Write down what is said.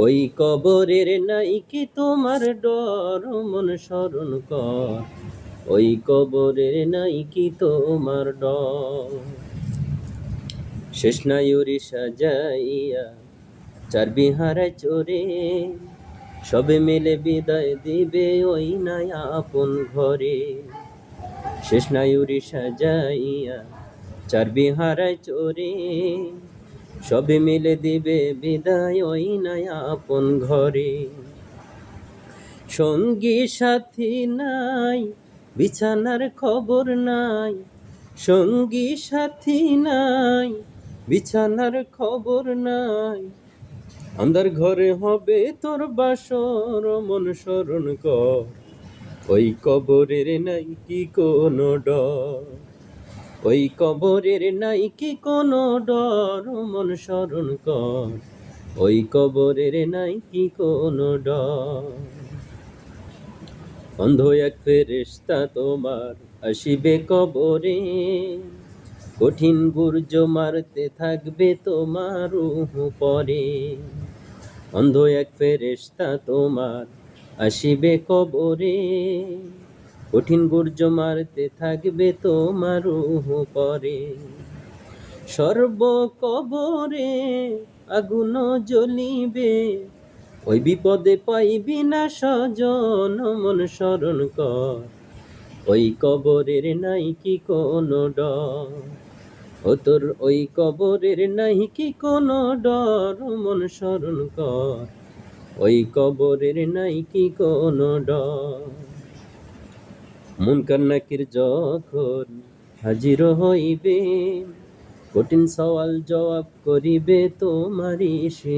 ওই কবরের নাই কি তোমার ডর, মন স্মরণ কর। ওই কবরের নাই কি তোমার ডর। শেষ নায়ুরি সাজাইয়া চার বিহারে চোরে, সবে মিলে বিদায় দিবে ওই নাই আপন ঘরে। শেষ নায়ুরি সাজাইয়া চার বিহারে চোরে, সবে মিলে দিবে বিদায় ওই নাই আপন ঘরে। সঙ্গী সাথী নাই, বিছানার খবর নাই। সঙ্গী সাথী নাই, বিছানার খবর নাই। আন্ধার ঘরে হবে তোর বাসর, মন স্মরণ কর। ওই কবরের নাই কি কোনো ডর। ওই কবরের নাই কি কোনো ডর, মন স্মরণ কর। ওই কবরের নাই কি কোনো ডর। অন্ধ এক ফেরেশতা তোমার আসিবে কবরে, কঠিন বুর্জ মারতে থাকবে তোমার রূহ পরে। অন্ধ এক ফেরেশতা তোমার আসিবে কবরে, কঠিন বুর্জ মারতে থাকবে তোমার রূহ পরে। সর্ব কবরে আগুন জ্বলিবে, ওই বিপদে পাইবি না স্বজন, মন স্মরণ কর। ওই কবরের নাই কি কোনো ডর। ও তোর ওই কবরের নাই কি কোনো ডর, মন স্মরণ কর। ওই কবরের নাই কি কোনো ডর। মুনকার নাকির যখন হাজির হইবে, কঠিন সওয়াল জবাব করিবে তোমারই সে